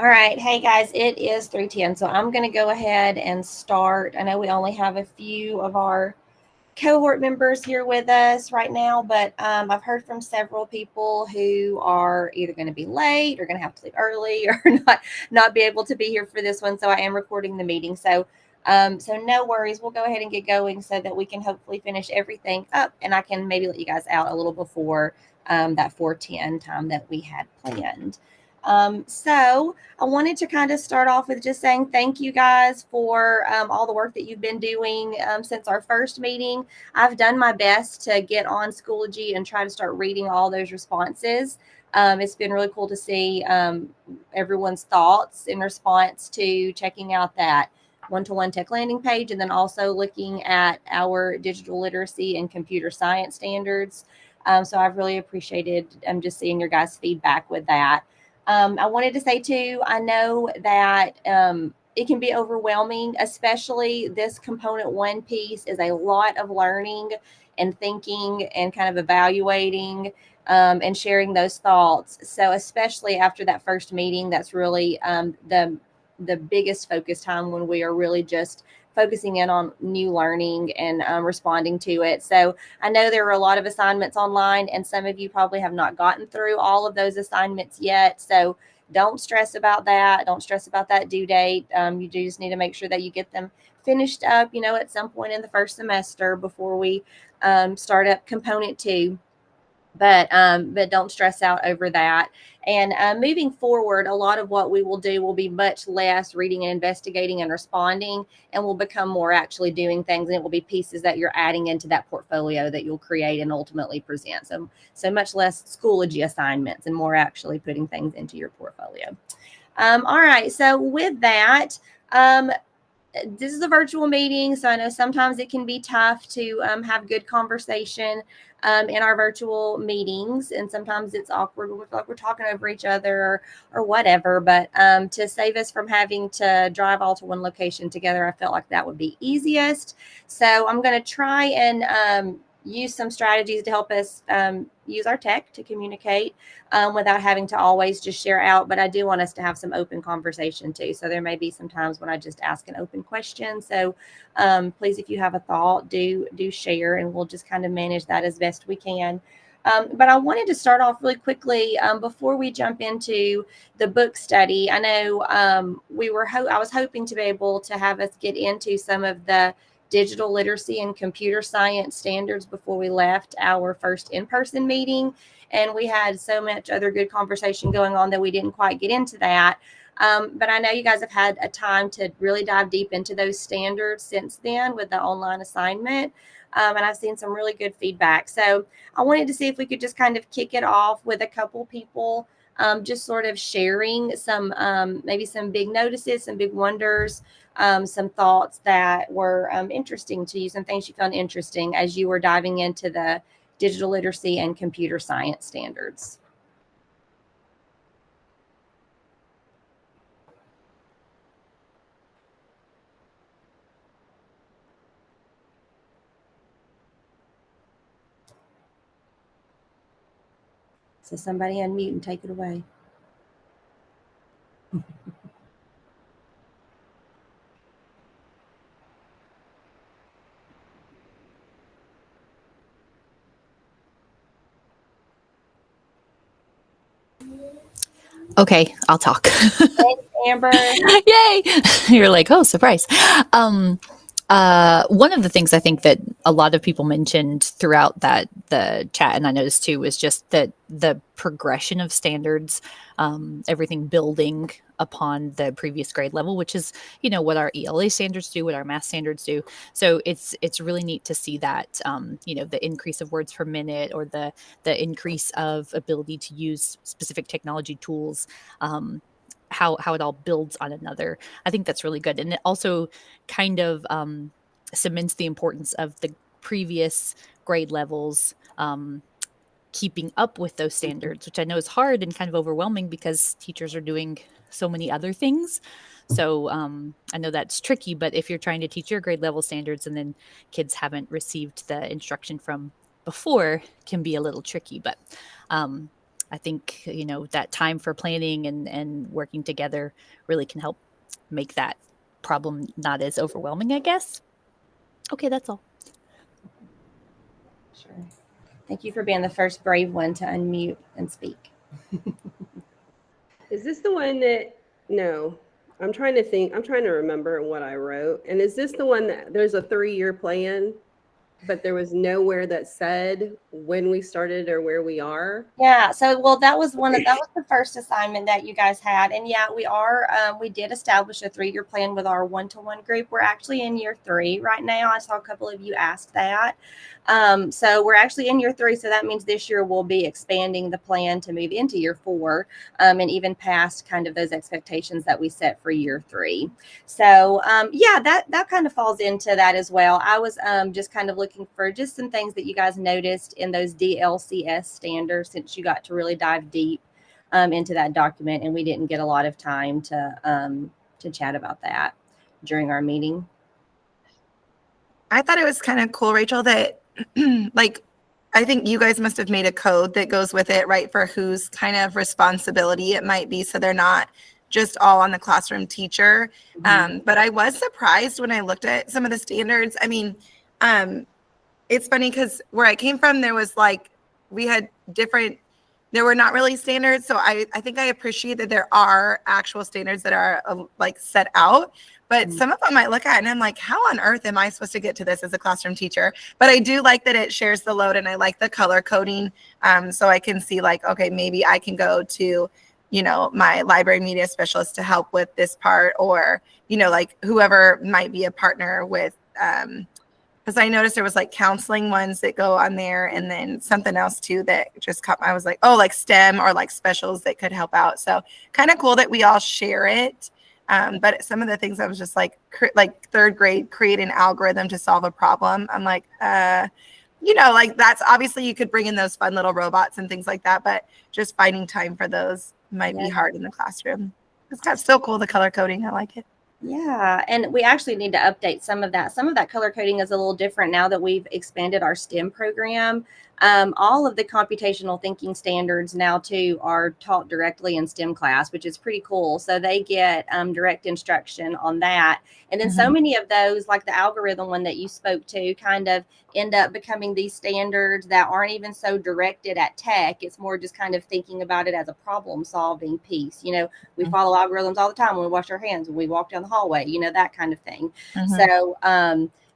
All right. Hey guys, it is 3:10. So I'm going to go ahead and start. I know we only have a few of our cohort members here with us right now, but I've heard from several people who are either going to be late or going to have to leave early or not be able to be here for this one. So I am recording the meeting. So no worries. We'll go ahead and get going so that we can hopefully finish everything up, and I can maybe let you guys out a little before that 4:10 time that we had planned. So I wanted to kind of start off with just saying thank you guys for all the work that you've been doing since our first meeting. I've done my best to get on Schoology and try to start reading all those responses. It's been really cool to see everyone's thoughts in response to checking out that one-to-one tech landing page, and then also looking at our digital literacy and computer science standards. So I've really appreciated just seeing your guys' feedback with that. I wanted to say too, I know that it can be overwhelming, especially this component one piece is a lot of learning and thinking and kind of evaluating and sharing those thoughts. So especially after that first meeting, that's really the biggest focus time when we are really just focusing in on new learning and responding to it. So I know there are a lot of assignments online, and some of you probably have not gotten through all of those assignments yet. So don't stress about that. Don't stress about that due date. You just need to make sure that you get them finished up, at some point in the first semester before we start up component two. But don't stress out over that. And moving forward, a lot of what we will do will be much less reading and investigating and responding, and will become more actually doing things. And it will be pieces that you're adding into that portfolio that you'll create and ultimately present. So much less Schoology assignments and more actually putting things into your portfolio. All right. So with that, this is a virtual meeting, so I know sometimes it can be tough to have good conversation in our virtual meetings, and sometimes it's awkward. We feel like we're talking over each other or whatever. But to save us from having to drive all to one location together, I felt like that would be easiest. So I'm going to try and use some strategies to help us use our tech to communicate without having to always just share out. But I do want us to have some open conversation too. So there may be some times when I just ask an open question. So please, if you have a thought, do share, and we'll just kind of manage that as best we can. But I wanted to start off really quickly before we jump into the book study. I know I was hoping to be able to have us get into some of the digital literacy and computer science standards before we left our first in-person meeting. And we had so much other good conversation going on that we didn't quite get into that. But I know you guys have had a time to really dive deep into those standards since then with the online assignment. And I've seen some really good feedback. So I wanted to see if we could just kind of kick it off with a couple people just sort of sharing some, maybe some big notices, some big wonders, some thoughts that were interesting to you, some things you found interesting as you were diving into the digital literacy and computer science standards. So somebody unmute and take it away. Okay, I'll talk. Thanks, Amber. Yay! You're like, oh, surprise. One of the things I think that a lot of people mentioned throughout the chat, and I noticed too, was just that the progression of standards, everything building upon the previous grade level, which is what our ELA standards do, what our math standards do. So it's really neat to see that the increase of words per minute, or the increase of ability to use specific technology tools. How it all builds on another. I think that's really good, and it also kind of cements the importance of the previous grade levels keeping up with those standards, which I know is hard and kind of overwhelming because teachers are doing so many other things. So I know that's tricky, but if you're trying to teach your grade level standards and then kids haven't received the instruction from before, can be a little tricky. But I think, that time for planning and working together really can help make that problem not as overwhelming, I guess. Okay, that's all. Sure. Thank you for being the first brave one to unmute and speak. Is this the one that, no, I'm trying to think, I'm trying to remember what I wrote. And is this the one that there's a 3-year plan, but there was nowhere that said when we started or where we are? Yeah. So, well, that was the first assignment that you guys had. And yeah, we did establish a 3-year plan with our one-to-one group. We're actually in year 3 right now. I saw a couple of you ask that. So we're actually in year 3. So that means this year we'll be expanding the plan to move into year 4, and even past kind of those expectations that we set for year 3. So, yeah, that kind of falls into that as well. I was just kind of looking for just some things that you guys noticed in those DLCS standards, since you got to really dive deep into that document, and we didn't get a lot of time to chat about that during our meeting. I thought it was kind of cool, Rachel, that like, I think you guys must have made a code that goes with it, right, for whose kind of responsibility it might be, so they're not just all on the classroom teacher. But I was surprised when I looked at some of the standards. I mean, it's funny because where I came from, there was we had there were not really standards. So I think I appreciate that there are actual standards that are set out. But some of them I look at and I'm like, how on earth am I supposed to get to this as a classroom teacher? But I do like that it shares the load, and I like the color coding. So I can see okay, maybe I can go to, my library media specialist to help with this part, or, whoever might be a partner with, because I noticed there was counseling ones that go on there, and then something else too that just caught. I was like, oh, STEM or specials that could help out. So kind of cool that we all share it. But some of the things I was just like 3rd grade, create an algorithm to solve a problem. I'm like, that's obviously you could bring in those fun little robots and things like that, but just finding time for those might be hard in the classroom. It's still cool, the color coding. I like it. Yeah, and we actually need to update some of that. Some of that color coding is a little different now that we've expanded our STEM program. All of the computational thinking standards now too are taught directly in STEM class, which is pretty cool. So they get direct instruction on that. And then so many of those, like the algorithm one that you spoke to, kind of end up becoming these standards that aren't even so directed at tech. It's more just kind of thinking about it as a problem solving piece. We follow algorithms all the time when we wash our hands, when we walk down the hallway, that kind of thing.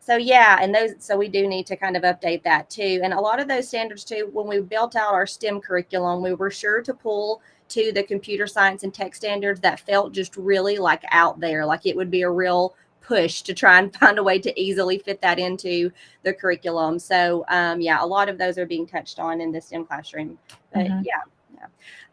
So yeah, and so we do need to kind of update that too. And a lot of those standards too, when we built out our STEM curriculum, we were sure to pull to the computer science and tech standards that felt just really out there, it would be a real push to try and find a way to easily fit that into the curriculum. So yeah, a lot of those are being touched on in the STEM classroom. But yeah.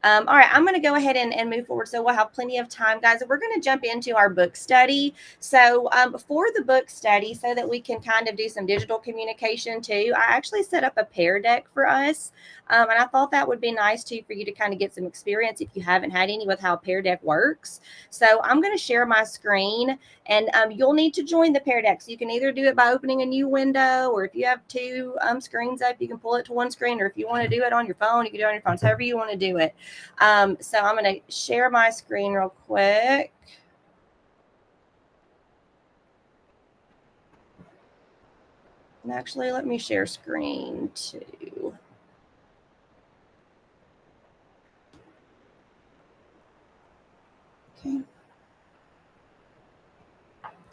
All right, I'm going to go ahead and move forward. So we'll have plenty of time, guys. We're going to jump into our book study. So for the book study, so that we can kind of do some digital communication too, I actually set up a Pear Deck for us. And I thought that would be nice too for you to kind of get some experience if you haven't had any with how Pear Deck works. So I'm going to share my screen, and you'll need to join the Pear Deck. So you can either do it by opening a new window, or if you have 2 screens up, you can pull it to one screen, or if you want to do it on your phone, you can do it on your phone. So however you want to do it. So I'm going to share my screen real quick. And actually, let me share screen too. Okay.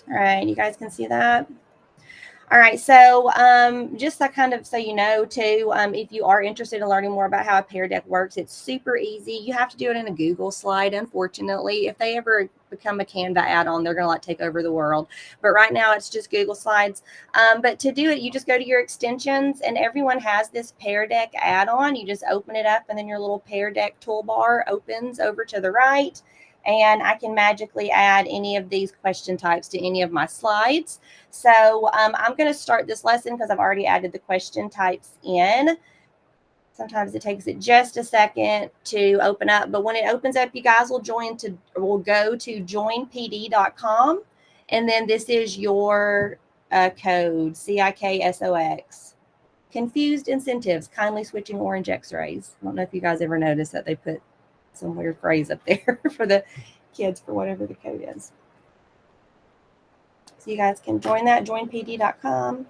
All right, you guys can see that. All right, so just so you know too, if you are interested in learning more about how a Pear Deck works, it's super easy. You have to do it in a Google slide, unfortunately. If they ever become a Canva add-on, they're going to take over the world. But right now it's just Google Slides. But to do it, you just go to your extensions, and everyone has this Pear Deck add-on. You just open it up, and then your little Pear Deck toolbar opens over to the right. And I can magically add any of these question types to any of my slides. So I'm going to start this lesson because I've already added the question types in. Sometimes it takes it just a second to open up, but when it opens up, you guys will go to joinpd.com, and then this is your code, CIKSOX. Confused incentives, kindly switching orange x-rays. I don't know if you guys ever noticed that they put some weird phrase up there for the kids for whatever the code is. So you guys can join that, joinpd.com.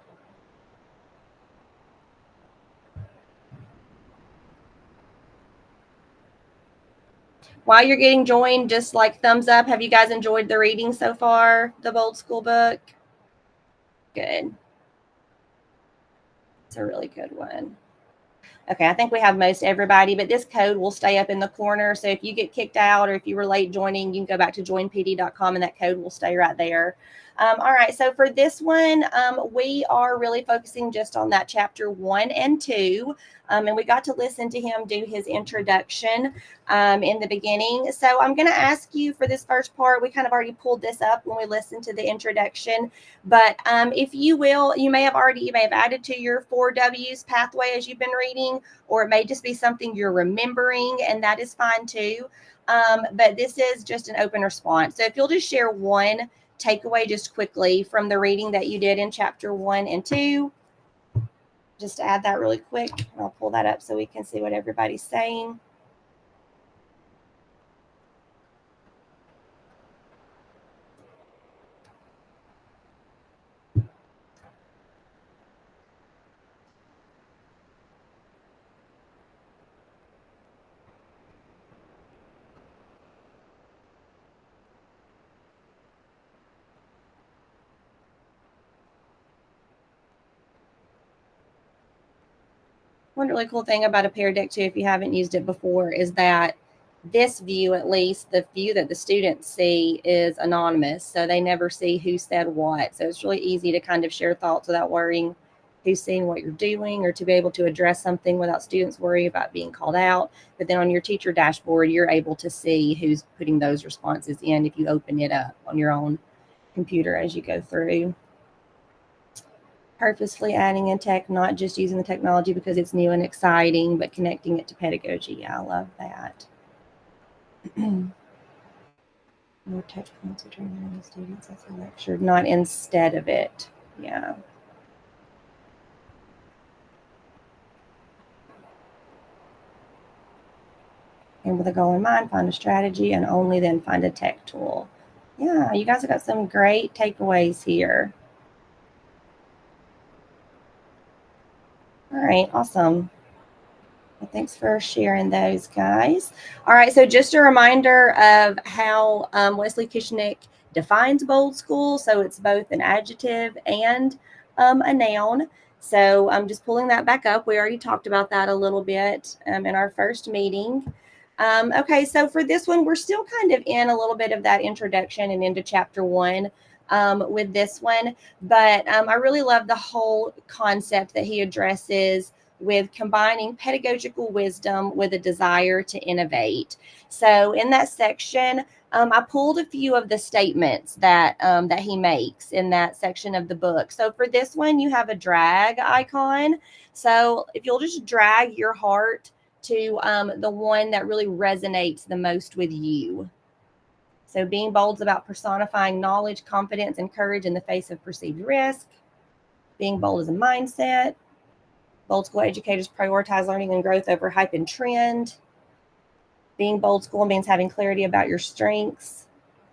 While you're getting joined, just like thumbs up. Have you guys enjoyed the reading so far? The Bold School book? Good. It's a really good one. Okay, I think we have most everybody, but this code will stay up in the corner. So if you get kicked out or if you were late joining, you can go back to joinpd.com and that code will stay right there. All right, so for this one, we are really focusing just on that chapter 1 and 2. And we got to listen to him do his introduction in the beginning. So I'm going to ask you for this first part. We kind of already pulled this up when we listened to the introduction. But if you will, you may have added to your 4 W's pathway as you've been reading, or it may just be something you're remembering, and that is fine too. But this is just an open response. So if you'll just share one takeaway just quickly from the reading that you did in chapter 1 and 2. Just to add that really quick. I'll pull that up so we can see what everybody's saying. One really cool thing about a Pear Deck too, if you haven't used it before, is that this view, at least the view that the students see, is anonymous. So they never see who said what. So it's really easy to kind of share thoughts without worrying who's seeing what you're doing, or to be able to address something without students worry about being called out. But then on your teacher dashboard, you're able to see who's putting those responses in if you open it up on your own computer as you go through. Purposefully adding in tech, not just using the technology because it's new and exciting, but connecting it to pedagogy. Yeah, I love that. More touch points between the students as a lecture, not instead of it. Yeah. And with a goal in mind, find a strategy and only then find a tech tool. Yeah, you guys have got some great takeaways here. All right, awesome. Well, thanks for sharing those, guys. All right, so just a reminder of how Wesley Kishnick defines Bold School. So it's both an adjective and a noun. So I'm just pulling that back up. We already talked about that a little bit in our first meeting. Okay, so for this one, we're still kind of in a little bit of that introduction and into chapter 1. With this one, but I really love the whole concept that he addresses with combining pedagogical wisdom with a desire to innovate. So in that section, I pulled a few of the statements that that he makes in that section of the book. So for this one, you have a drag icon. So if you'll just drag your heart to the one that really resonates the most with you. So being bold is about personifying knowledge, confidence, and courage in the face of perceived risk. Being bold is a mindset. Bold school educators prioritize learning and growth over hype and trend. Being bold school means having clarity about your strengths.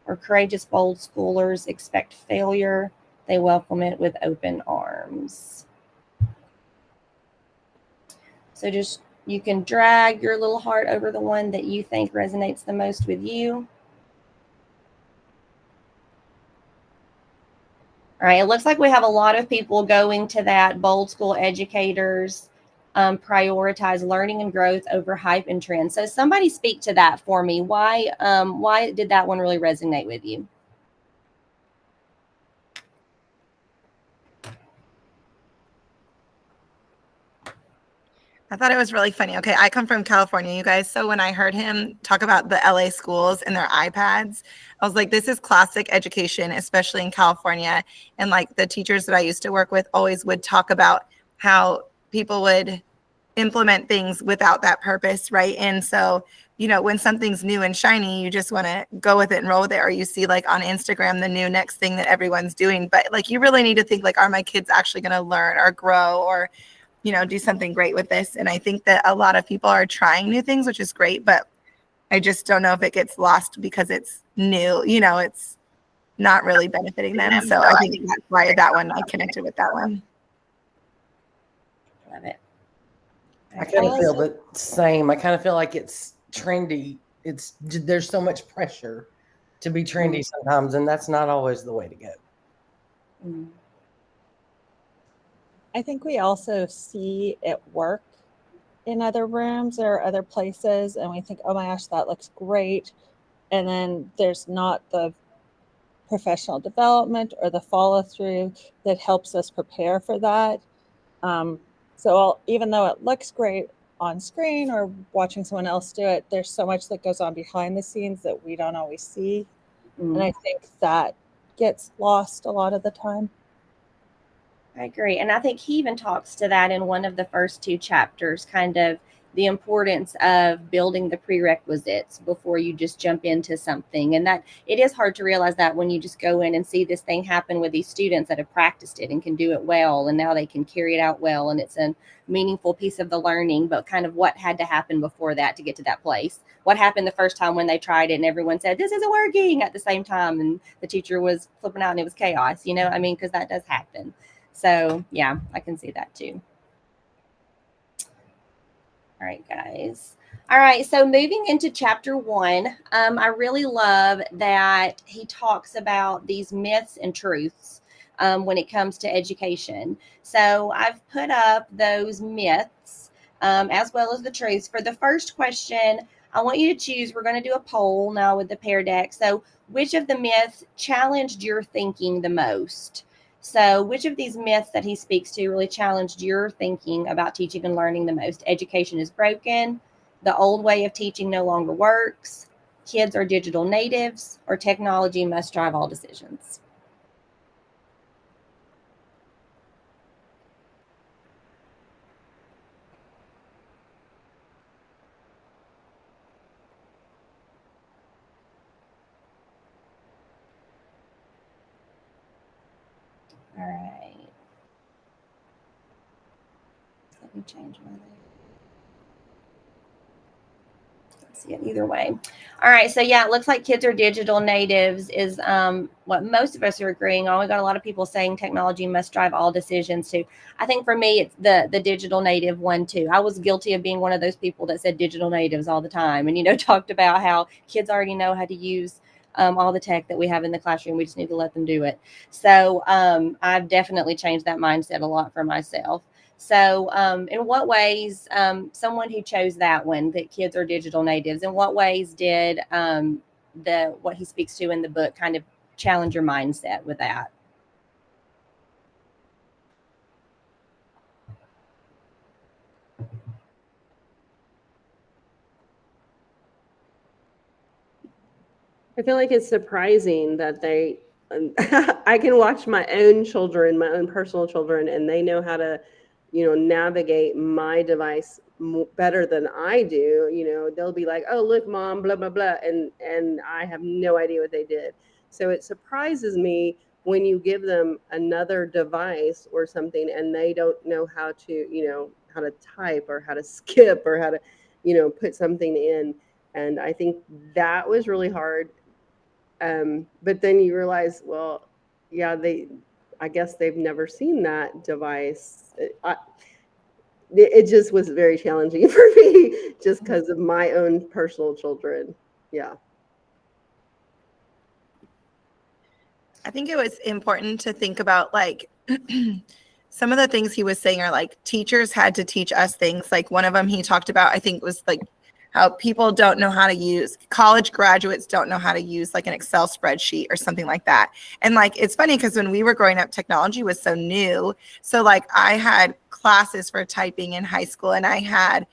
Or courageous bold schoolers expect failure. They welcome it with open arms. So just, you can drag your little heart over the one that you think resonates the most with you. All right, it looks like we have a lot of people going to that bold school educators prioritize learning and growth over hype and trend. So somebody speak to that for me. Why did that one really resonate with you? I thought it was really funny. Okay, I come from California, you guys. So when I heard him talk about the LA schools and their iPads, I was like, this is classic education, especially in California. And like the teachers that I used to work with always would talk about how people would implement things without that purpose, right? And so, you know, when something's new and shiny, you just want to go with it and roll with it. Or you see like on Instagram, the new next thing that everyone's doing. But like, you really need to think like, are my kids actually going to learn or grow? Or, do something great with this. And I think that a lot of people are trying new things, which is great, but I just don't know if it gets lost because it's new, it's not really benefiting them. So I think that's why that one, I connected with that one. Love it. I kind of feel the same. I kind of feel like it's trendy. There's so much pressure to be trendy sometimes, and that's not always the way to go. Mm. I think we also see it work in other rooms or other places, and we think, oh my gosh, that looks great. And then there's not the professional development or the follow through that helps us prepare for that. So even though it looks great on screen or watching someone else do it, there's so much that goes on behind the scenes that we don't always see. And I think that gets lost a lot of the time. I agree. And I think he even talks to that in one of the first 2 chapters, kind of the importance of building the prerequisites before you just jump into something. And that it is hard to realize that when you just go in and see this thing happen with these students that have practiced it and can do it well, and now they can carry it out well, and it's a meaningful piece of the learning, but kind of what had to happen before that to get to that place. What happened the first time when they tried it and everyone said, this isn't working at the same time, and the teacher was flipping out and it was chaos, because that does happen. So yeah, I can see that too. All right, guys. All right, so moving into chapter 1, I really love that he talks about these myths and truths when it comes to education. So I've put up those myths as well as the truths. For the first question, I want you to choose. We're going to do a poll now with the Pear Deck. So which of the myths challenged your thinking the most? So which of these myths that he speaks to really challenged your thinking about teaching and learning the most? Education is broken, the old way of teaching no longer works, kids are digital natives, or technology must drive all decisions? All right. Let me change my. Let's see it either way. All right. So yeah, it looks like kids are digital natives is what most of us are agreeing on. We got a lot of people saying technology must drive all decisions too. I think for me, it's the digital native one too. I was guilty of being one of those people that said digital natives all the time, and talked about how kids already know how to use all the tech that we have in the classroom. We just need to let them do it. So I've definitely changed that mindset a lot for myself. So in what ways, someone who chose that one, that kids are digital natives, in what ways did what he speaks to in the book kind of challenge your mindset with that? I feel like it's surprising that I can watch my own children, my own personal children, and they know how to, navigate my device better than I do. They'll be like, oh, look, mom, blah, blah, blah. And I have no idea what they did. So it surprises me when you give them another device or something and they don't know how to, how to type or how to skip or how to, put something in. And I think that was really hard. But then you realize, well, yeah, I guess they've never seen that device. It just was very challenging for me just because of my own personal children. Yeah. I think it was important to think about some of the things he was saying are teachers had to teach us things. One of them he talked about, I think was how people don't know how to use, college graduates don't know how to use an Excel spreadsheet or something like that. And it's funny because when we were growing up, technology was so new. So I had classes for typing in high school and I had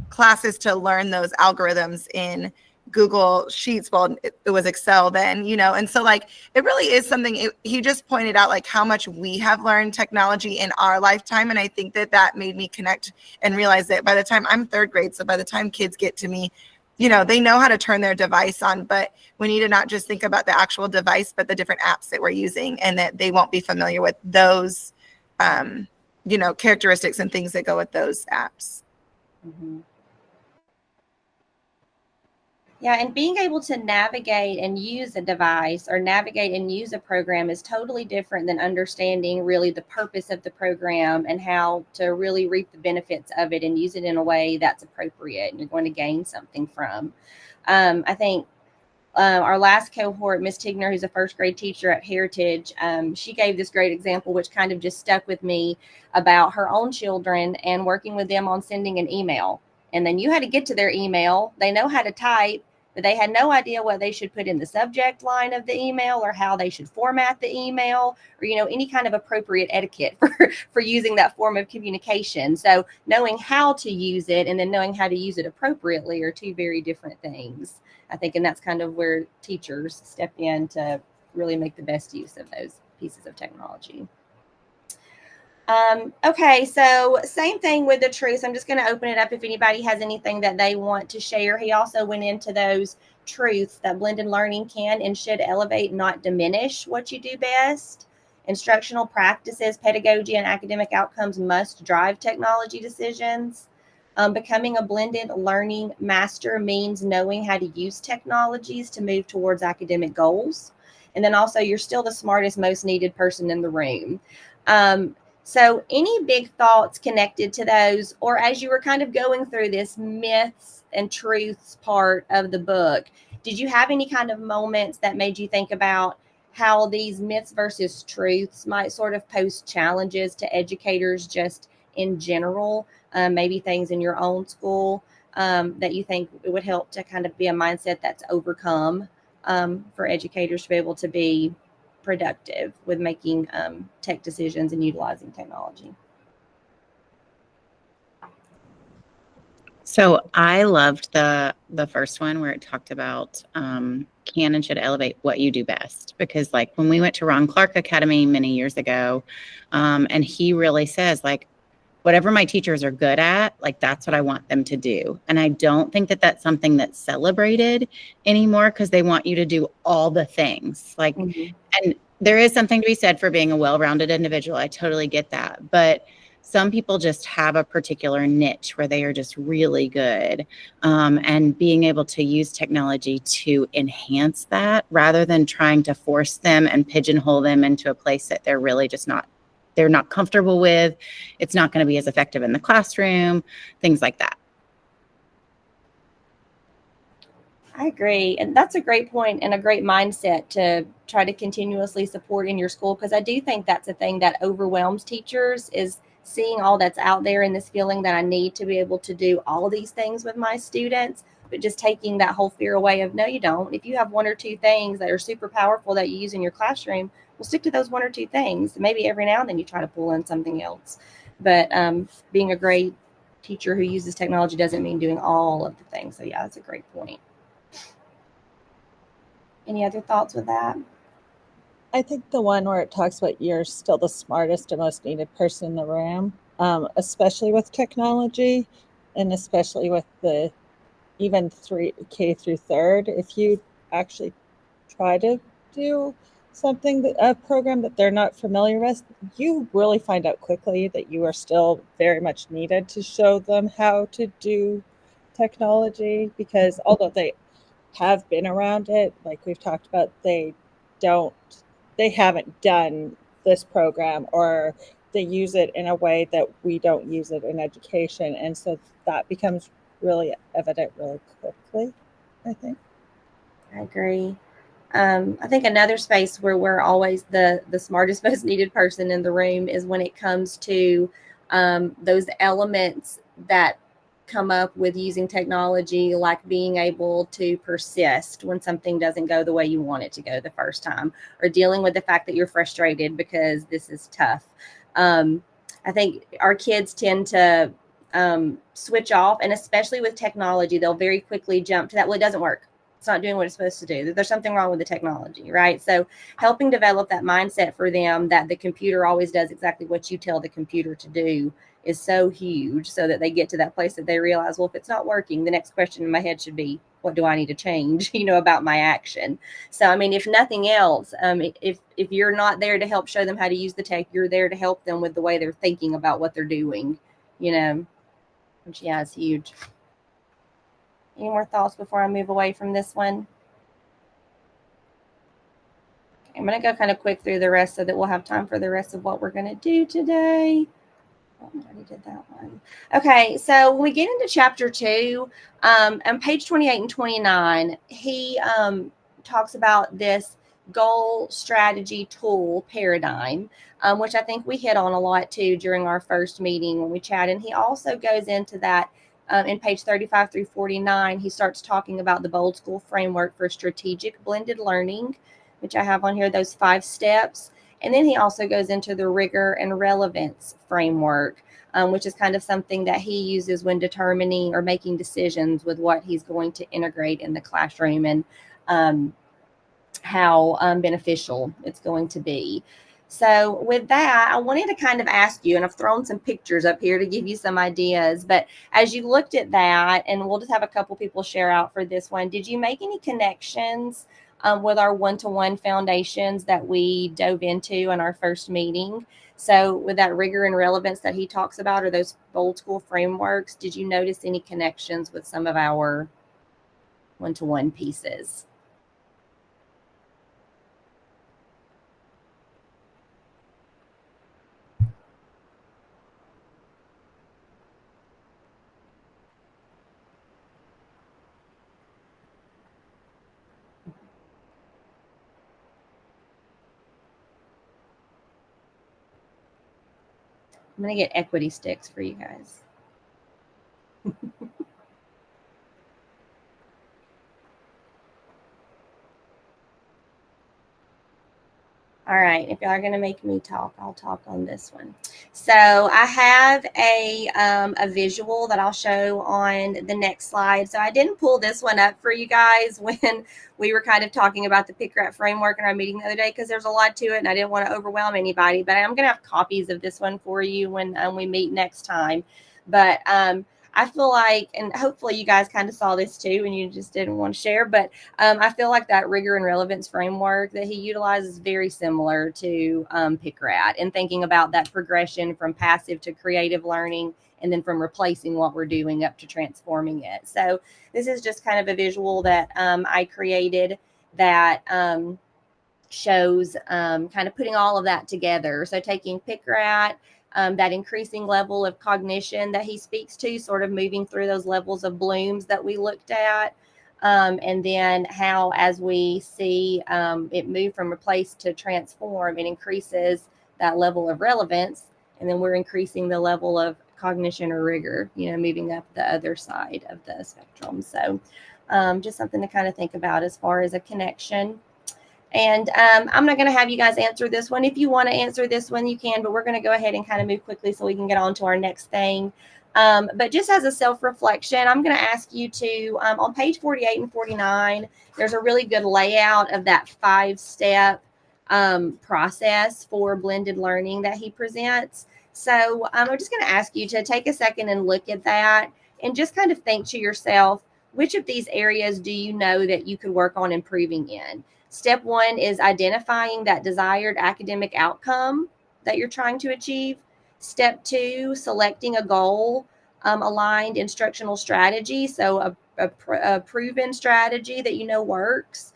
classes to learn those algorithms in Google Sheets. Well, it was Excel then, and so it really is something. He just pointed out how much we have learned technology in our lifetime. And I think that made me connect and realize that by the time I'm 3rd grade, so by the time kids get to me, they know how to turn their device on, but we need to not just think about the actual device, but the different apps that we're using and that they won't be familiar with those characteristics and things that go with those apps. Mhm. Yeah, and being able to navigate and use a device or navigate and use a program is totally different than understanding really the purpose of the program and how to really reap the benefits of it and use it in a way that's appropriate and you're going to gain something from. I think our last cohort, Miss Tigner, who's a first grade teacher at Heritage, she gave this great example, which kind of just stuck with me about her own children and working with them on sending an email. And then you had to get to their email. They know how to type, but they had no idea what they should put in the subject line of the email or how they should format the email or, any kind of appropriate etiquette for using that form of communication. So knowing how to use it and then knowing how to use it appropriately are two very different things, I think. And that's kind of where teachers step in to really make the best use of those pieces of technology. Okay, so same thing with the truths. I'm just going to open it up if anybody has anything that they want to share. He also went into those truths that blended learning can and should elevate, not diminish what you do best. Instructional practices, pedagogy, and academic outcomes must drive technology decisions. Becoming a blended learning master means knowing how to use technologies to move towards academic goals. And then also, you're still the smartest, most needed person in the room. So any big thoughts connected to those, or as you were kind of going through this myths and truths part of the book, did you have any kind of moments that made you think about how these myths versus truths might sort of pose challenges to educators just in general? Maybe things in your own school that you think it would help to kind of be a mindset that's overcome for educators to be able to be productive with making tech decisions and utilizing technology. So I loved the first one where it talked about can and should elevate what you do best, because like when we went to Ron Clark Academy many years ago, and he really says like, whatever my teachers are good at, like that's what I want them to do. And I don't think that that's something that's celebrated anymore because they want you to do all the things. Like, and there is something to be said for being a well-rounded individual. I totally get that. But some people just have a particular niche where they are just really good. And being able to use technology to enhance that rather than trying to force them and pigeonhole them into a place that they're really just not, they're not comfortable with. It's not going to be as effective in the classroom, things like that. I agree. And that's a great point and a great mindset to try to continuously support in your school, because I do think that's a thing that overwhelms teachers, is seeing all that's out there and this feeling that I need to be able to do all these things with my students, but just taking that whole fear away of, no, you don't. If you have one or two things that are super powerful that you use in your classroom, we'll stick to those one or two things. Maybe every now and then you try to pull in something else. But being a great teacher who uses technology doesn't mean doing all of the things. So yeah, that's a great point. Any other thoughts with that? I think the one where it talks about you're still the smartest and most needed person in the room, especially with technology and especially with the even K through third, if you actually try to do something, a program that they're not familiar with, you really find out quickly that you are still very much needed to show them how to do technology, because although they have been around it, like we've talked about, they haven't done this program, or they use it in a way that we don't use it in education. And so that becomes really evident really quickly, I think. I agree. I think another space where we're always the smartest, most needed person in the room is when it comes to those elements that come up with using technology, like being able to persist when something doesn't go the way you want it to go the first time, or dealing with the fact that you're frustrated because this is tough. I think our kids tend to switch off, and especially with technology, they'll very quickly jump to that. Well, it doesn't work. it's not doing what it's supposed to do, that there's something wrong with the technology, right? So helping develop that mindset for them that the computer always does exactly what you tell the computer to do is so huge, so that they get to that place that they realize, well, if it's not working, the next question in my head should be, what do I need to change, about my action? So, I mean, if nothing else, if you're not there to help show them how to use the tech, you're there to help them with the way they're thinking about what they're doing, which, yeah, is huge. Any more thoughts before I move away from this one? I'm going to go kind of quick through the rest so that we'll have time for the rest of what we're going to do today. Oh, I already did that one. Okay, so when we get into chapter 2, on page 28 and 29, he talks about this goal strategy tool paradigm, which I think we hit on a lot too during our first meeting when we chatted. And he also goes into that in page 35 through 49. He starts talking about the Bold School framework for strategic blended learning, which I have on here, those 5 steps. And then he also goes into the rigor and relevance framework, which is kind of something that he uses when determining or making decisions with what he's going to integrate in the classroom and how beneficial it's going to be. So with that, I wanted to kind of ask you, and I've thrown some pictures up here to give you some ideas, but as you looked at that, and we'll just have a couple people share out for this one, did you make any connections with our one-to-one foundations that we dove into in our first meeting? So with that rigor and relevance that he talks about, or those Bold School frameworks, did you notice any connections with some of our one-to-one pieces? I'm going to get equity sticks for you guys. All right, if y'all are going to make me talk, I'll talk on this one. So I have a visual that I'll show on the next slide. So I didn't pull this one up for you guys when we were kind of talking about the PICRAT framework in our meeting the other day, because there's a lot to it and I didn't want to overwhelm anybody. But I'm going to have copies of this one for you when we meet next time. But I feel like, and hopefully you guys kind of saw this too and you just didn't want to share, but I feel like that rigor and relevance framework that he utilizes is very similar to PICRAT, and thinking about that progression from passive to creative learning, and then from replacing what we're doing up to transforming it. So this is just kind of a visual that I created that shows kind of putting all of that together. So taking PICRAT, that increasing level of cognition that he speaks to, sort of moving through those levels of blooms that we looked at. And then how, as we see it move from replace to transform, it increases that level of relevance. And then we're increasing the level of cognition or rigor, moving up the other side of the spectrum. So just something to kind of think about as far as a connection. And I'm not going to have you guys answer this one. If you want to answer this one, you can, but we're going to go ahead and kind of move quickly so we can get on to our next thing. But just as a self-reflection, I'm going to ask you to, on page 48 and 49, there's a really good layout of that 5-step process for blended learning that he presents. So I'm just going to ask you to take a second and look at that and just kind of think to yourself, which of these areas do you know that you could work on improving in? Step 1 is identifying that desired academic outcome that you're trying to achieve. Step 2, selecting a goal aligned instructional strategy, so a proven strategy that works.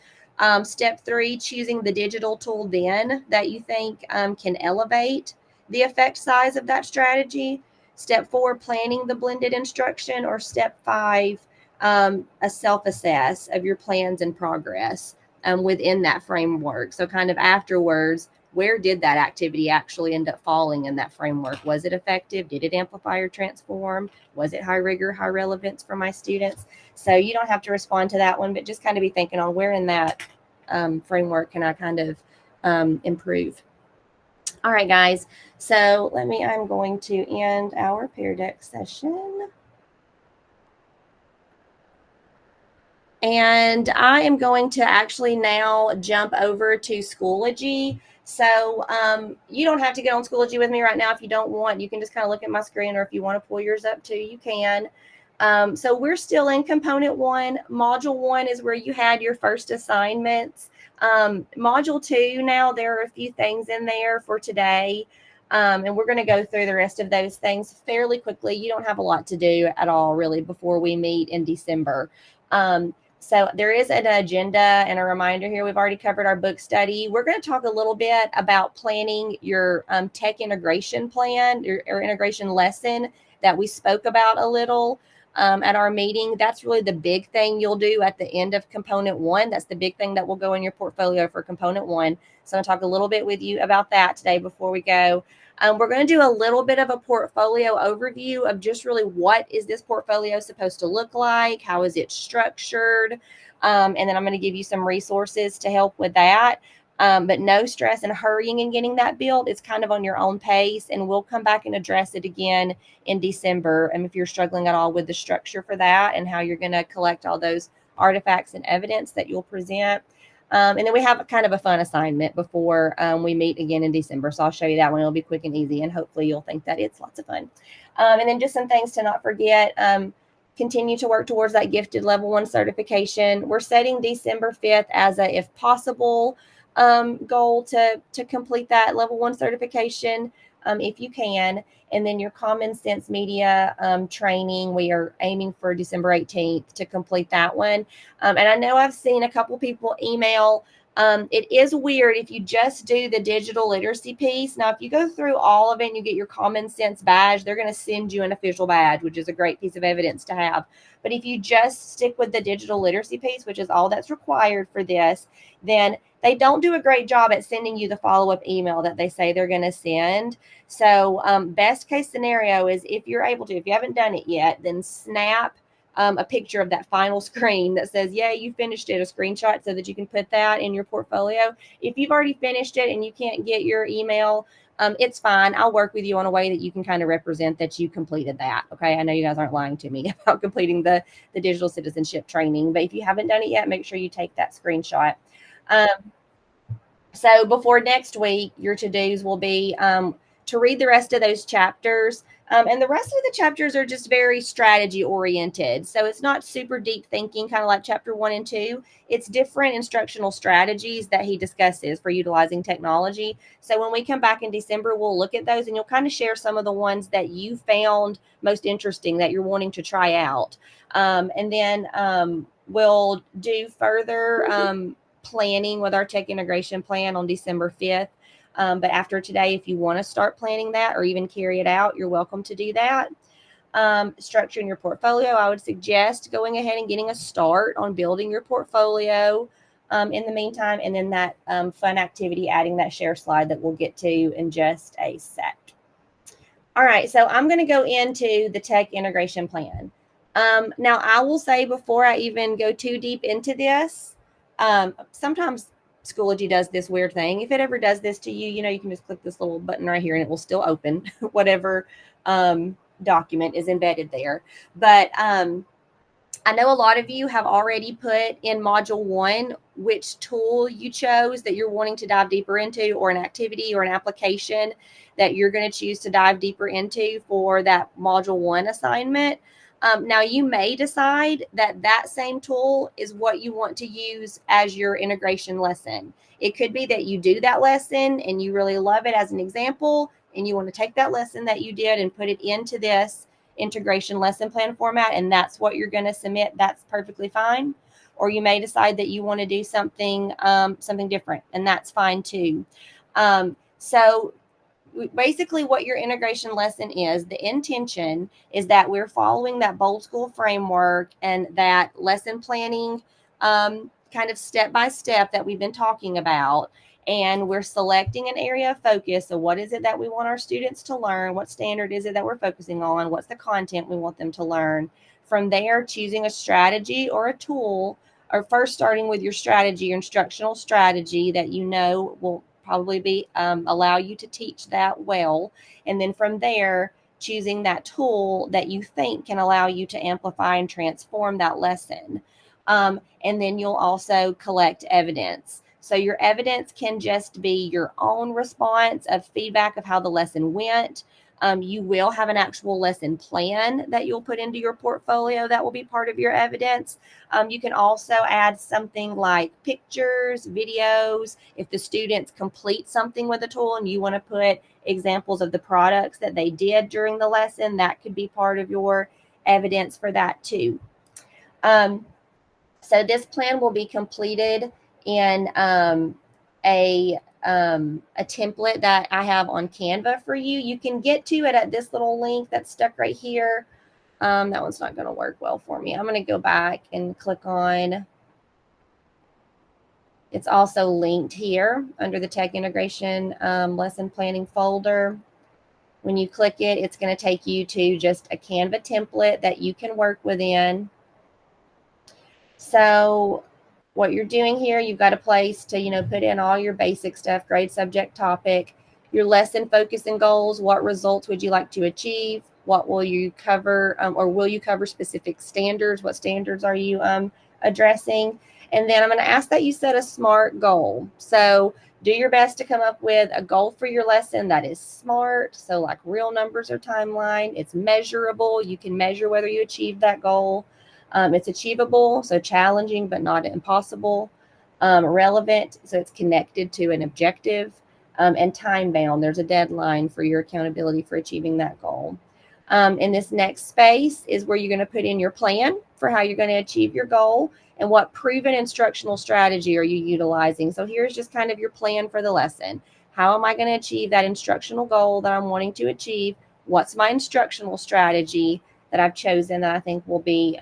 Step 3, choosing the digital tool then that you think can elevate the effect size of that strategy. Step 4, planning the blended instruction. Or step 5, a self-assess of your plans and progress within that framework. So kind of afterwards, where did that activity actually end up falling in that framework? Was it effective? Did it amplify or transform? Was it high rigor, high relevance for my students? So you don't have to respond to that one, but just kind of be thinking on where in that framework can I kind of improve. All right, guys. So I'm going to end our Pear Deck session. And I am going to actually now jump over to Schoology. So you don't have to get on Schoology with me right now if you don't want. You can just kind of look at my screen, or if you want to pull yours up too, you can. So we're still in component 1. Module 1 is where you had your first assignments. Module 2, now there are a few things in there for today. And we're going to go through the rest of those things fairly quickly. You don't have a lot to do at all, really, before we meet in December. So there is an agenda and a reminder here. We've already covered our book study. We're going to talk a little bit about planning your tech integration plan, or integration lesson that we spoke about a little at our meeting. That's really the big thing you'll do at the end of component 1. That's the big thing that will go in your portfolio for component 1. So I'm going to talk a little bit with you about that today before we go. We're going to do a little bit of a portfolio overview of just really what is this portfolio supposed to look like? How is it structured? And then I'm going to give you some resources to help with that. But no stress and hurrying and getting that built. It's kind of on your own pace, and we'll come back and address it again in December. And if you're struggling at all with the structure for that and how you're going to collect all those artifacts and evidence that you'll present. And then we have kind of a fun assignment before we meet again in December. So I'll show you that one. It'll be quick and easy, and hopefully you'll think that it's lots of fun. And then just some things to not forget. Continue to work towards that gifted level 1 certification. We're setting December 5th as a, if possible, goal to complete that level 1 certification if you can. And then your common sense media training, we are aiming for December 18th to complete that one. And I know I've seen a couple people email. It is weird if you just do the digital literacy piece. Now, if you go through all of it and you get your common sense badge, they're going to send you an official badge, which is a great piece of evidence to have. But if you just stick with the digital literacy piece, which is all that's required for this, then they don't do a great job at sending you the follow-up email that they say they're going to send. So best case scenario is, if you're able to, if you haven't done it yet, then snap a picture of that final screen that says, yeah, you finished it, a screenshot, so that you can put that in your portfolio. If you've already finished it and you can't get your email, it's fine. I'll work with you on a way that you can kind of represent that you completed that. Okay. I know you guys aren't lying to me about completing the digital citizenship training, but if you haven't done it yet, make sure you take that screenshot. So before next week, your to-dos will be to read the rest of those chapters. And the rest of the chapters are just very strategy oriented. So it's not super deep thinking, kind of like chapter 1 and 2. It's different instructional strategies that he discusses for utilizing technology. So when we come back in December, we'll look at those, and you'll kind of share some of the ones that you found most interesting that you're wanting to try out. And then we'll do further planning with our tech integration plan on December 5th. But after today, if you want to start planning that or even carry it out, you're welcome to do that. Structuring your portfolio, I would suggest going ahead and getting a start on building your portfolio in the meantime. And then that fun activity, adding that share slide that we'll get to in just a sec. All right, so I'm going to go into the tech integration plan. Now, I will say, before I even go too deep into this, sometimes Schoology does this weird thing. If it ever does this to you, you can just click this little button right here and it will still open whatever document is embedded there. But I know a lot of you have already put in module 1 which tool you chose that you're wanting to dive deeper into, or an activity or an application that you're going to choose to dive deeper into for that module 1 assignment. Now, you may decide that that same tool is what you want to use as your integration lesson. It could be that you do that lesson and you really love it as an example, and you want to take that lesson that you did and put it into this integration lesson plan format, and that's what you're going to submit. That's perfectly fine. Or you may decide that you want to do something different, and that's fine too. So basically, what your integration lesson is, the intention is that we're following that Bold School framework and that lesson planning kind of step-by-step that we've been talking about. And we're selecting an area of focus. So what is it that we want our students to learn? What standard is it that we're focusing on? What's the content we want them to learn? From there, choosing a strategy or a tool, or first starting with your strategy, your instructional strategy that will probably be allow you to teach that well. And then from there, choosing that tool that you think can allow you to amplify and transform that lesson. And then you'll also collect evidence. So your evidence can just be your own response of feedback of how the lesson went. You will have an actual lesson plan that you'll put into your portfolio that will be part of your evidence. You can also add something like pictures, videos. If the students complete something with a tool and you want to put examples of the products that they did during the lesson, that could be part of your evidence for that too. So this plan will be completed in a template that I have on Canva for you. You can get to it at this little link that's stuck right here. That one's not going to work well for me. I'm going to go back and click on. It's also linked here under the Tech Integration Lesson Planning folder. When you click it, it's going to take you to just a Canva template that you can work within. So what you're doing here, you've got a place to, put in all your basic stuff, grade, subject, topic, your lesson focus and goals. What results would you like to achieve? What will you cover, or will you cover specific standards? What standards are you addressing? And then I'm going to ask that you set a SMART goal. So do your best to come up with a goal for your lesson that is SMART. So like real numbers or timeline. It's measurable. You can measure whether you achieved that goal. It's achievable, so challenging but not impossible. Relevant, so it's connected to an objective. And time-bound, there's a deadline for your accountability for achieving that goal. In this next space is where you're going to put in your plan for how you're going to achieve your goal and what proven instructional strategy are you utilizing. So here's just kind of your plan for the lesson. How am I going to achieve that instructional goal that I'm wanting to achieve? What's my instructional strategy that I've chosen that I think will be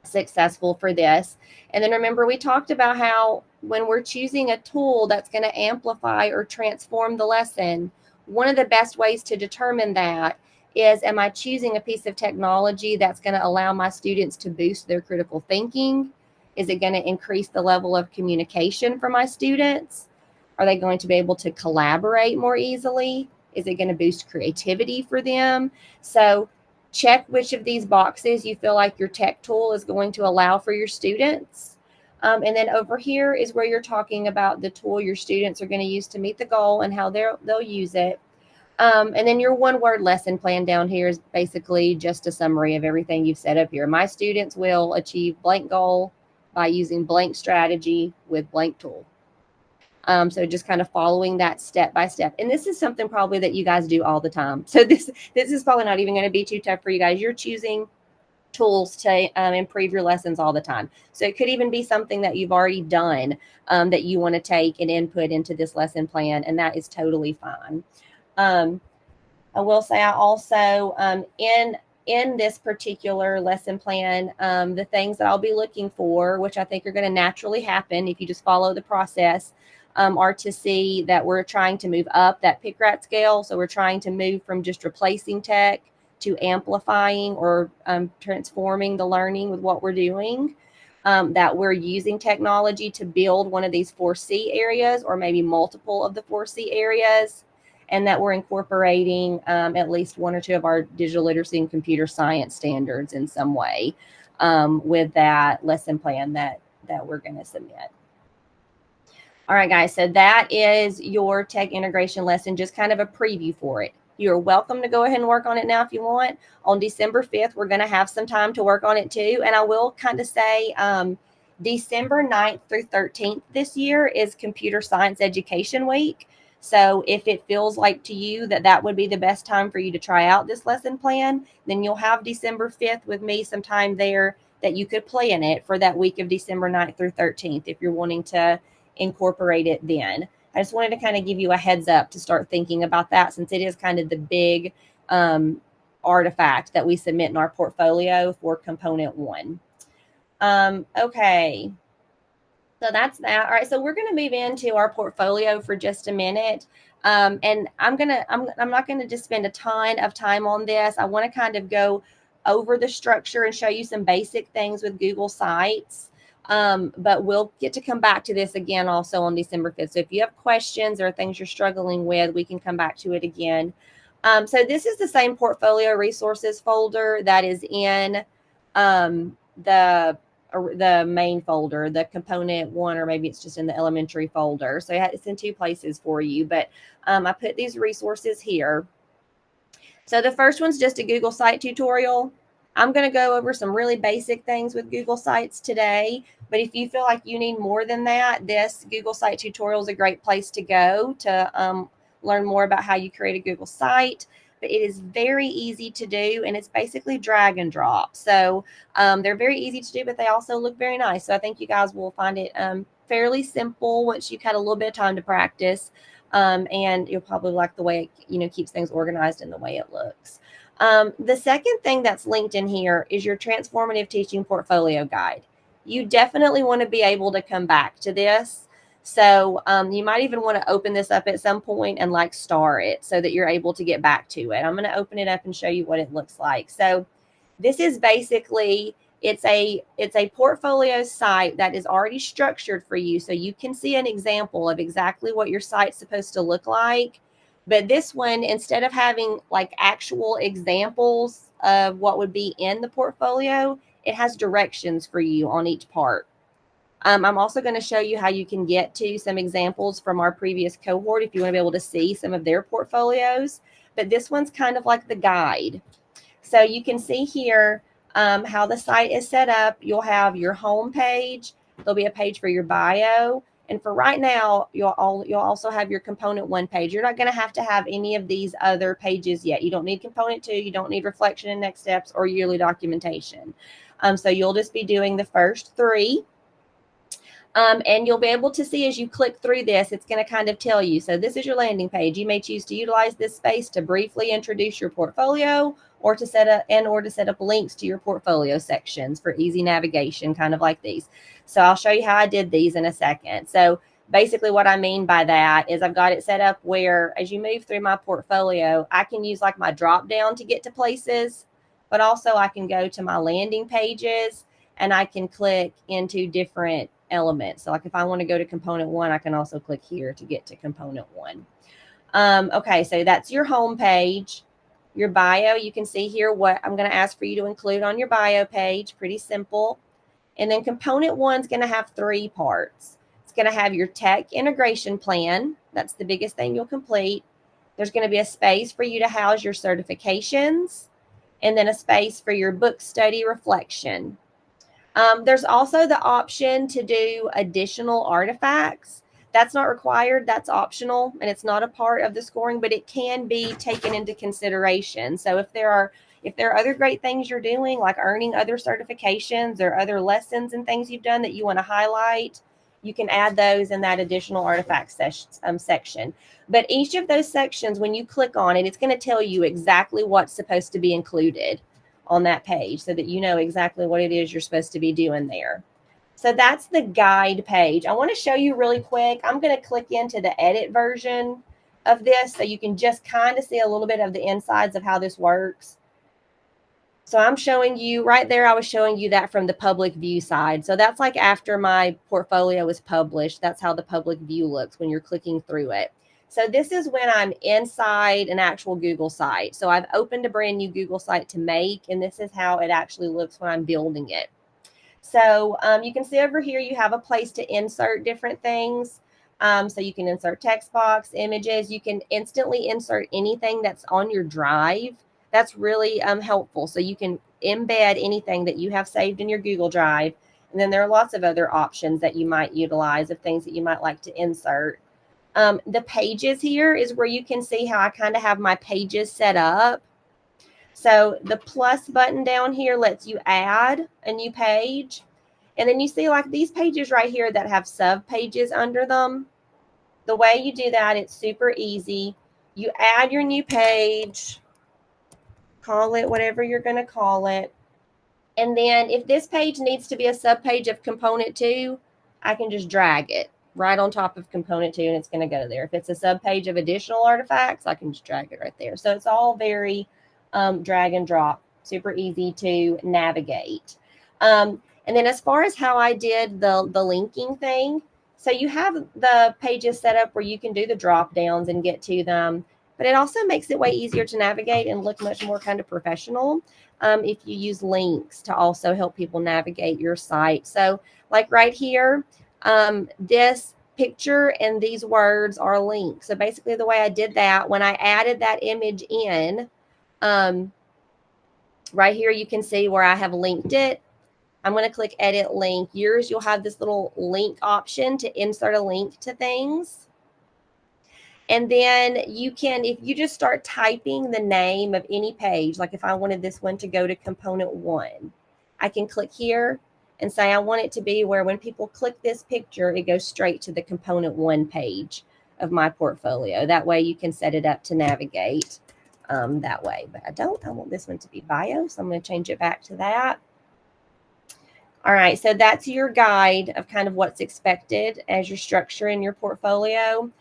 successful for this? And then remember, we talked about how when we're choosing a tool that's going to amplify or transform the lesson, one of the best ways to determine that is, am I choosing a piece of technology that's going to allow my students to boost their critical thinking? Is it going to increase the level of communication for my students? Are they going to be able to collaborate more easily? Is it going to boost creativity for them? So check which of these boxes you feel like your tech tool is going to allow for your students. And then over here is where you're talking about the tool your students are going to use to meet the goal and how they'll use it. And then your one-word lesson plan down here is basically just a summary of everything you've set up here. My students will achieve blank goal by using blank strategy with blank tool. So just kind of following that step by step. And this is something probably that you guys do all the time. So this is probably not even going to be too tough for you guys. You're choosing tools to improve your lessons all the time. So it could even be something that you've already done that you want to take and input into this lesson plan, and that is totally fine. I will say I also, in this particular lesson plan, the things that I'll be looking for, which I think are going to naturally happen if you just follow the process, are to see that we're trying to move up that PICRAT scale. So we're trying to move from just replacing tech to amplifying or transforming the learning with what we're doing, that we're using technology to build one of these 4C areas or maybe multiple of the 4C areas, and that we're incorporating at least one or two of our digital literacy and computer science standards in some way with that lesson plan that we're going to submit. All right, guys, so that is your tech integration lesson, just kind of a preview for it. You're welcome to go ahead and work on it now if you want. On December 5th, we're going to have some time to work on it too. And I will kind of say December 9th through 13th this year is Computer Science Education Week. So if it feels like to you that would be the best time for you to try out this lesson plan, then you'll have December 5th with me sometime there that you could plan it for that week of December 9th through 13th if you're wanting to incorporate it then. I just wanted to kind of give you a heads up to start thinking about that, since it is kind of the big artifact that we submit in our portfolio for component 1. Okay. So that's that. All right. So we're going to move into our portfolio for just a minute. And I'm not going to just spend a ton of time on this. I want to kind of go over the structure and show you some basic things with Google Sites. But we'll get to come back to this again also on December 5th. So if you have questions or things you're struggling with, we can come back to it again. So this is the same portfolio resources folder that is in the the main folder, the component one, or maybe it's just in the elementary folder. So it's in two places for you, but I put these resources here. So the first one's just a Google Site tutorial. I'm going to go over some really basic things with Google Sites today, but if you feel like you need more than that, this Google Site tutorial is a great place to go to learn more about how you create a Google site. But it is very easy to do, and it's basically drag and drop. So they're very easy to do, but they also look very nice. So I think you guys will find it fairly simple once you've had a little bit of time to practice. And you'll probably like the way it, keeps things organized and the way it looks. The second thing that's linked in here is your Transformative Teaching Portfolio Guide. You definitely want to be able to come back to this. So you might even want to open this up at some point and star it so that you're able to get back to it. I'm going to open it up and show you what it looks like. So this is basically, it's a portfolio site that is already structured for you. So you can see an example of exactly what your site's supposed to look like. But this one, instead of having actual examples of what would be in the portfolio, it has directions for you on each part. I'm also going to show you how you can get to some examples from our previous cohort if you want to be able to see some of their portfolios. But this one's kind of like the guide. So you can see here how the site is set up. You'll have your home page. There'll be a page for your bio. And for right now, you'll also have your component 1 page. You're not going to have any of these other pages yet. You don't need component 2. You don't need reflection and next steps or yearly documentation. So you'll just be doing the first 3. And you'll be able to see as you click through this, it's going to kind of tell you. So this is your landing page. You may choose to utilize this space to briefly introduce your portfolio or to set up links to your portfolio sections for easy navigation, kind of like these. So I'll show you how I did these in a second. So basically what I mean by that is I've got it set up where as you move through my portfolio, I can use my drop down to get to places, but also I can go to my landing pages and I can click into different elements. So if I want to go to component 1, I can also click here to get to component 1. Okay, so that's your home page. Your bio, you can see here what I'm going to ask for you to include on your bio page. Pretty simple. And then component 1 is going to have 3 parts. It's going to have your tech integration plan. That's the biggest thing you'll complete. There's going to be a space for you to house your certifications, and then a space for your book study reflection. There's also the option to do additional artifacts. That's not required. That's optional, and it's not a part of the scoring, but it can be taken into consideration. So if there are other great things you're doing, like earning other certifications or other lessons and things you've done that you want to highlight, you can add those in that additional artifact section. But each of those sections, when you click on it, it's going to tell you exactly what's supposed to be included on that page so that you know exactly what it is you're supposed to be doing there. So that's the guide page. I want to show you really quick. I'm going to click into the edit version of this so you can just kind of see a little bit of the insides of how this works. So I'm showing you right there. I was showing you that from the public view side. So that's after my portfolio is published. That's how the public view looks when you're clicking through it. So this is when I'm inside an actual Google site. So I've opened a brand new Google site to make, and this is how it actually looks when I'm building it. So you can see over here, you have a place to insert different things. So you can insert text box, images. You can instantly insert anything that's on your drive. That's really helpful. So you can embed anything that you have saved in your Google Drive. And then there are lots of other options that you might utilize of things that you might like to insert. The pages here is where you can see how I kind of have my pages set up. So the plus button down here lets you add a new page. And then you see these pages right here that have sub pages under them. The way you do that, it's super easy. You add your new page, call it whatever you're going to call it. And then if this page needs to be a sub page of component 2, I can just drag it right on top of component 2 and it's going to go there. If it's a sub page of additional artifacts, I can just drag it right there. So it's all very drag and drop, super easy to navigate. And then as far as how I did the linking thing, so you have the pages set up where you can do the drop downs and get to them. but it also makes it way easier to navigate and look much more kind of professional if you use links to also help people navigate your site. So like right here, this picture and these words are linked. So basically the way I did that, when I added that image in, right here, you can see where I have linked it. I'm going to click edit link. Yours, you'll have this little link option to insert a link to things. And then you can, if you just start typing the name of any page, like if I wanted this one to go to component 1, I can click here and say I want it to be where when people click this picture, it goes straight to the component 1 page of my portfolio. That way you can set it up to navigate that way. But I want this one to be bio, so I'm going to change it back to that. All right, so that's your guide of kind of what's expected as you're structuring your portfolio.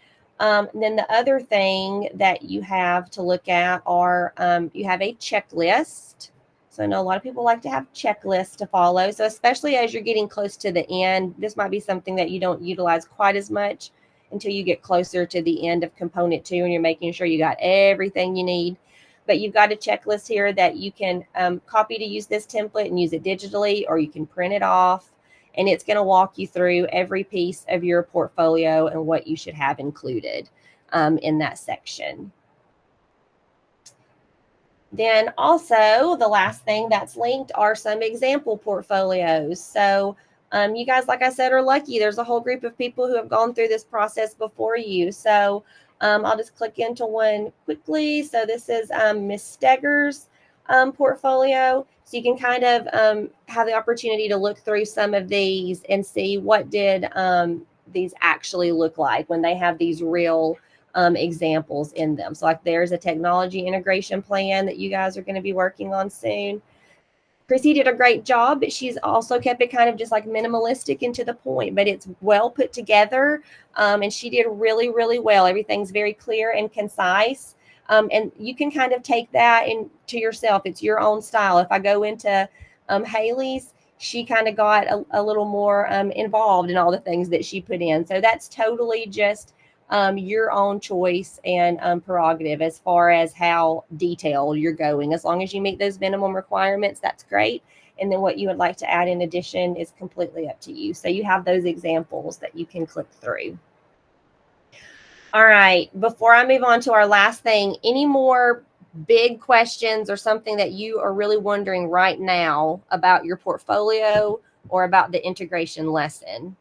And then the other thing that you have to look at are you have a checklist. So I know a lot of people like to have checklists to follow. So especially as you're getting close to the end, this might be something that you don't utilize quite as much until you get closer to the end of component 2 and you're making sure you got everything you need. But you've got a checklist here that you can copy to use this template and use it digitally, or you can print it off. And it's going to walk you through every piece of your portfolio and what you should have included in that section. Then also the last thing that's linked are some example portfolios. So you guys, like I said, are lucky. There's a whole group of people who have gone through this process before you. So I'll just click into one quickly. So this is Miss Stegger's portfolio. So you can kind of have the opportunity to look through some of these and see what did these actually look like when they have these real examples in them. So like there's a technology integration plan that you guys are going to be working on soon. Chrissy did a great job, but she's also kept it kind of just like minimalistic and to the point, but it's well put together. And she did really, really well. Everything's very clear and concise. And you can kind of take that into yourself. It's your own style. If I go into Haley's, she kind of got a little more involved in all the things that she put in. So that's totally just your own choice and prerogative as far as how detailed you're going. As long as you meet those minimum requirements, that's great. And then what you would like to add in addition is completely up to you. So you have those examples that you can click through. All right, before I move on to our last thing, any more big questions or something that you are really wondering right now about your portfolio or about the integration lesson?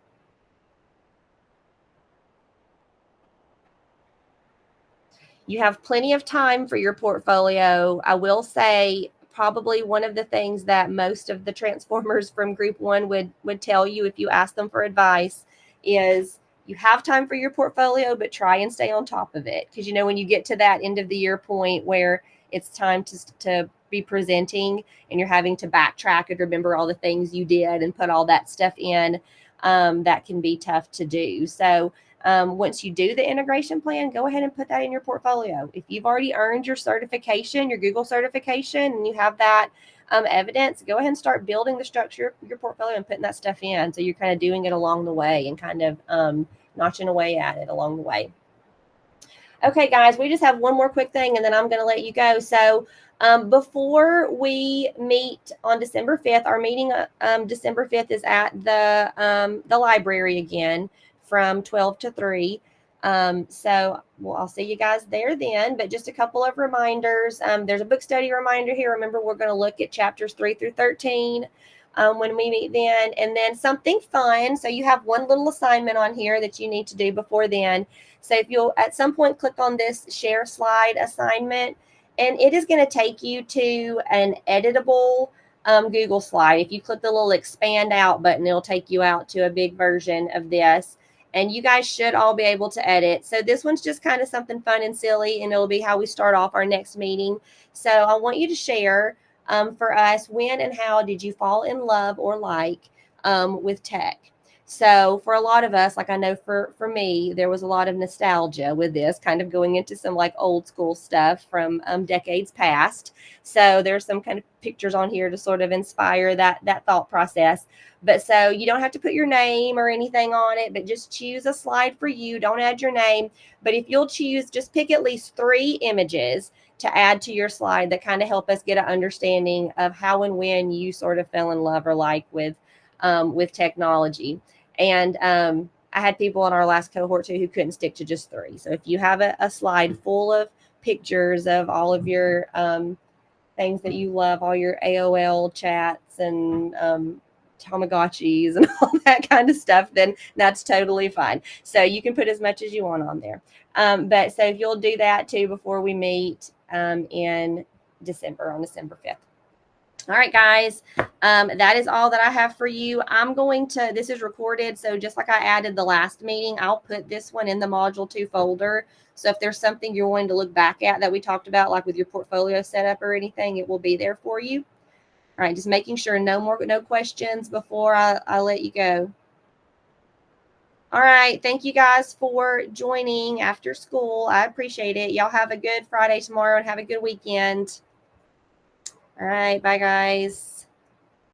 You have plenty of time for your portfolio. I will say probably one of the things that most of the transformers from group 1 would tell you if you ask them for advice is you have time for your portfolio, but try and stay on top of it. Because, you know, when you get to that end of the year point where it's time to be presenting and you're having to backtrack and remember all the things you did and put all that stuff in, that can be tough to do. So once you do the integration plan, go ahead and put that in your portfolio. If you've already earned your certification, your Google certification, and you have that evidence, go ahead and start building the structure of your portfolio and putting that stuff in. So you're kind of doing it along the way and kind of notching away at it along the way. Okay, guys, we just have one more quick thing and then I'm going to let you go. So before we meet on December 5th, our meeting December 5th is at the library again from 12 to 3. So I'll see you guys there then, but just a couple of reminders. There's a book study reminder here. Remember, we're going to look at chapters 3 through 13 when we meet then, and then something fun. So you have one little assignment on here that you need to do before then. So if you'll at some point click on this share slide assignment, and it is going to take you to an editable Google slide. If you click the little expand out button, it'll take you out to a big version of this. And you guys should all be able to edit. So this one's just kind of something fun and silly, and it'll be how we start off our next meeting. So I want you to share for us, when and how did you fall in love or like with tech? So for a lot of us, like I know for me, there was a lot of nostalgia with this, kind of going into some like old school stuff from decades past. So there's some kind of pictures on here to sort of inspire that thought process. But so you don't have to put your name or anything on it, but just choose a slide for you. Don't add your name. But if you'll choose, just pick at least 3 images to add to your slide that kind of help us get an understanding of how and when you sort of fell in love or like with technology. And I had people in our last cohort too who couldn't stick to just 3. So if you have a slide full of pictures of all of your things that you love, all your AOL chats and Tamagotchis and all that kind of stuff, then that's totally fine. So you can put as much as you want on there. But so if you'll do that too before we meet in December, on December 5th. All right, guys, that is all that I have for you. I'm going to, this is recorded, so just like I added the last meeting, I'll put this one in the Module 2 folder. So if there's something you're wanting to look back at that we talked about, like with your portfolio setup or anything, it will be there for you. All right, just making sure no questions before I let you go. All right, thank you guys for joining after school. I appreciate it. Y'all have a good Friday tomorrow and have a good weekend. All right, bye guys.